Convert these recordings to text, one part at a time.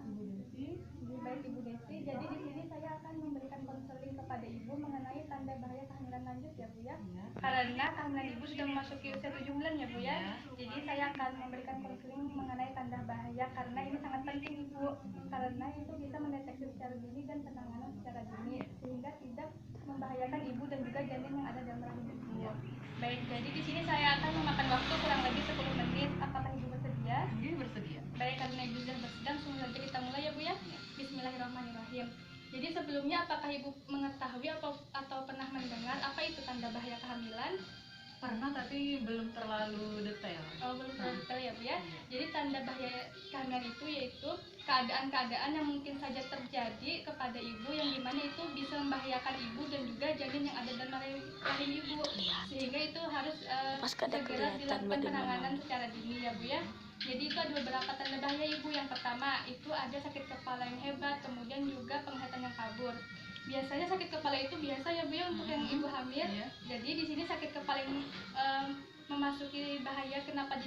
Ibu Desi. Baik Ibu Desi, jadi di sini saya akan memberikan konseling kepada Ibu mengenai tanda bahaya kehamilan lanjut ya Bu ya. Karena kehamilan Ibu sudah memasuki usia 7 bulan ya Bu ya. Jadi saya akan memberikan konseling mengenai tanda bahaya karena ini sangat penting Ibu. Karena itu bisa mendeteksi secara dini dan penanganan secara dini sehingga tidak membahayakan Ibu dan juga janin yang ada dalam rahim Ibu. Baik, jadi di sini saya akan memakan waktu kurang lebih 10 menit. Apakah Ibu bersedia? Iya, bersedia. Baik, karena Ibu sudah bersedia, langsung saja kita mulai ya Bu ya. Bismillahirrahmanirrahim. Jadi sebelumnya apakah Ibu mengetahui atau pernah mendengar apa itu tanda bahaya kehamilan? Pernah, tapi belum terlalu detail. Oh, belum terlalu detail ya Bu ya. Jadi tanda bahaya kehamilan itu yaitu keadaan-keadaan yang mungkin saja terjadi kepada Ibu yang dimana itu bisa membahayakan Ibu dan juga janin yang ada dalam rahim Ibu, sehingga itu harus segera dilakukan penanganan secara dini ya Bu ya. Jadi itu ada beberapa tanda bahaya Ibu. Yang pertama itu ada sakit kepala yang hebat, kemudian juga penglihatan yang kabur. Biasanya sakit kepala itu biasa ya Bu ya untuk yang Ibu hamil. Jadi di sini sakit kepala yang memasuki bahaya kenapa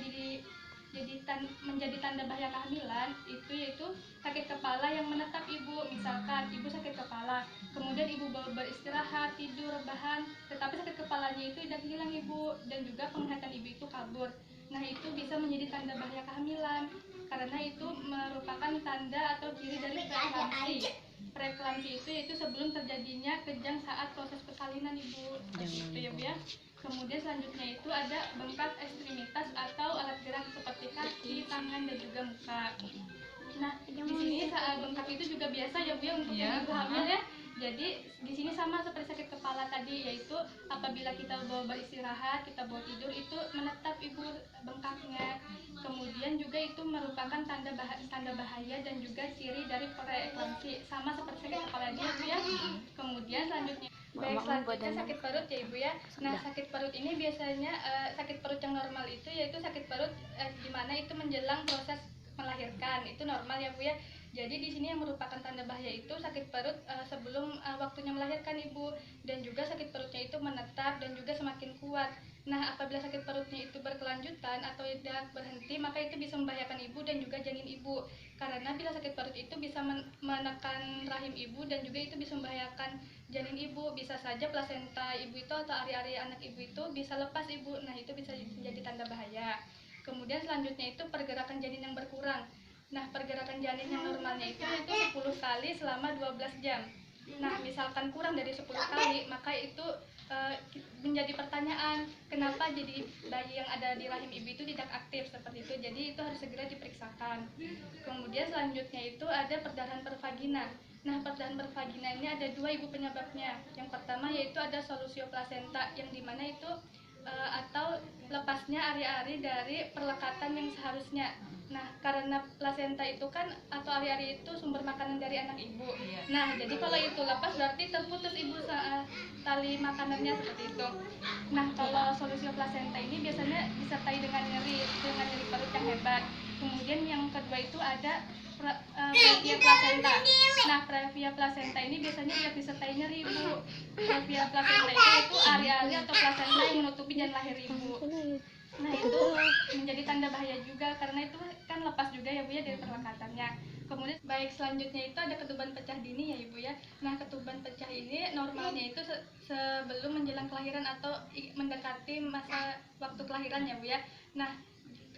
menjadi tanda bahaya kehamilan itu yaitu sakit kepala yang menetap Ibu. Misalkan Ibu sakit kepala, kemudian Ibu beristirahat, tidur, rebahan, tetapi sakit kepalanya itu tidak hilang Ibu, dan juga penglihatan Ibu itu kabur. Nah, itu bisa menjadi tanda bahaya kehamilan karena itu merupakan tanda atau ciri dari preeklamsi. Preeklamsi itu yaitu sebelum terjadinya kejang saat proses persalinan Ibu. Itu ya Bu ya. Kemudian selanjutnya itu ada bengkak ekstremitas atau alat gerak seperti kaki, tangan, dan juga muka. Nah, di sini bengkak itu juga biasa ya Bu ya untuk yang Ibu hamil ya. Jadi di sini sama seperti sakit kepala tadi, yaitu apabila kita beristirahat, kita tidur itu menetap Ibu bengkaknya. Kemudian juga itu merupakan tanda bahaya dan juga ciri dari preeklamsi, sama seperti sakit kepala dia Bu ya. Kemudian selanjutnya sakit perut ya Ibu ya. Nah, sakit perut ini biasanya sakit perut yang normal itu yaitu sakit perut di mana itu menjelang proses melahirkan, itu normal ya Bu ya. Jadi di sini yang merupakan tanda bahaya itu sakit perut sebelum waktunya melahirkan Ibu, dan juga sakit perutnya itu menetap dan juga semakin kuat. Nah, apabila sakit perutnya itu berkelanjutan atau tidak berhenti, maka itu bisa membahayakan Ibu dan juga janin Ibu. Karena bila sakit perut itu bisa menekan rahim Ibu dan juga itu bisa membahayakan janin Ibu. Bisa saja plasenta Ibu itu atau ari-ari anak Ibu itu bisa lepas Ibu. Nah, itu bisa menjadi tanda bahaya. Kemudian selanjutnya itu pergerakan janin yang berkurang. Nah, pergerakan janin yang normalnya itu 10 kali selama 12 jam. Nah, misalkan kurang dari 10 kali, maka itu menjadi pertanyaan, kenapa jadi bayi yang ada di rahim ibu itu tidak aktif seperti itu. Jadi itu harus segera diperiksakan. Kemudian selanjutnya itu ada perdarahan pervagina. Nah, perdarahan pervagina ini ada 2 Ibu penyebabnya. Yang pertama yaitu ada solusio plasenta, yang dimana itu atau lepasnya ari-ari dari perlekatan yang seharusnya. Nah, karena plasenta itu kan atau ari-ari itu sumber makanan dari anak Ibu. Nah, jadi kalau itu lepas berarti terputus Ibu tali makanannya seperti itu. Nah, kalau solusio plasenta ini biasanya disertai dengan nyeri perut yang hebat. Kemudian yang kedua itu ada previa placenta. Nah, previa placenta ini biasanya tidak disertai nyeri Ibu. Previa placenta itu ari-ari atau placenta yang menutupi janin lahir Ibu. Nah, itu menjadi tanda bahaya juga karena itu kan lepas juga ya Bu ya dari perlekatannya. Kemudian baik selanjutnya itu ada ketuban pecah dini ya Ibu ya. Nah, ketuban pecah ini normalnya itu sebelum menjelang kelahiran atau mendekati masa waktu kelahiran ya Bu ya. Nah,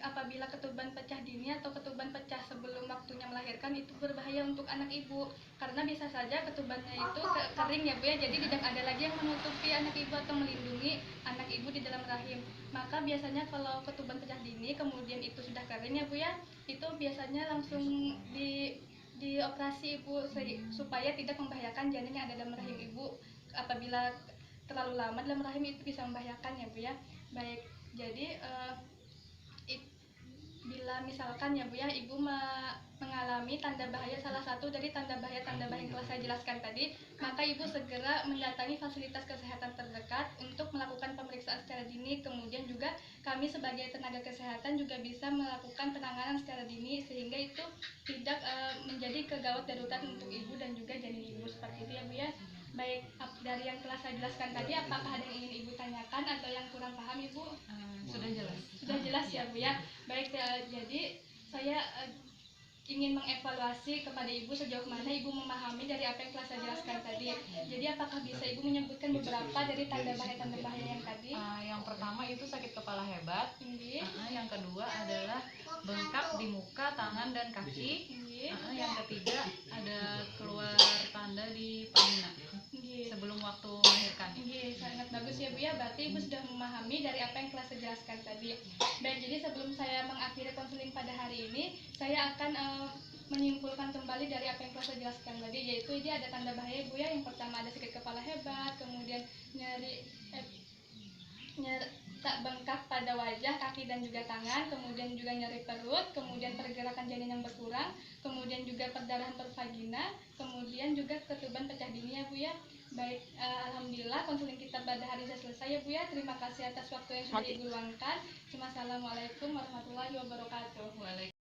apabila ketuban pecah dini atau ketuban pecah sebelum waktunya melahirkan itu berbahaya untuk anak Ibu karena bisa saja ketubannya itu kering ya Bu ya, jadi tidak ada lagi yang menutupi anak Ibu atau melindungi anak Ibu di dalam rahim. Maka biasanya kalau ketuban pecah dini kemudian itu sudah kering ya Bu ya, itu biasanya langsung dioperasi Ibu supaya tidak membahayakan janin yang ada dalam rahim Ibu. Apabila terlalu lama dalam rahim itu bisa membahayakan ya Bu ya. Baik, jadi bila misalkan ya Bu ya Ibu mengalami tanda bahaya, salah satu dari tanda bahaya yang telah saya jelaskan tadi, maka Ibu segera mendatangi fasilitas kesehatan terdekat untuk melakukan pemeriksaan secara dini. Kemudian juga kami sebagai tenaga kesehatan juga bisa melakukan penanganan secara dini sehingga itu tidak menjadi kegawat darurat untuk Ibu dan juga janin Ibu seperti itu ya Bu ya. Baik, dari yang telah saya jelaskan tadi, apakah ada yang ingin Ibu tanyakan atau yang kurang paham Ibu? Sudah jelas. Sudah jelas ya Bu ya. Baik, jadi saya ingin mengevaluasi kepada Ibu sejauh mana Ibu memahami dari apa yang telah saya jelaskan tadi. Jadi apakah bisa Ibu menyebutkan beberapa dari tanda bahaya yang tadi? Yang pertama itu sakit kepala hebat. Nggih. Yang kedua adalah bengkak di muka, tangan, dan kaki. Nggih. Yang ketiga ada keluar tanda di vagina sebelum waktu melahirkan. Sangat bagus ya Bu ya, berarti Ibu sudah memahami dari apa yang telah saya jelaskan tadi. Baik, jadi sebelum saya mengakhiri konseling pada hari ini, saya akan menyimpulkan kembali dari apa yang telah saya jelaskan tadi, yaitu ini ada tanda bahaya Bu ya. Yang pertama ada sakit kepala hebat, kemudian nyeri tak bengkak pada wajah, kaki dan juga tangan, kemudian juga nyeri perut, kemudian pergerakan janin yang berkurang, kemudian juga perdarahan pervagina, kemudian juga ketuban pecah dini ya Bu ya. Baik, alhamdulillah konseling kita pada hari ini selesai ya Bu ya. Terima kasih atas waktu yang sudah Ibu luangkan. Wassalamualaikum warahmatullahi wabarakatuh.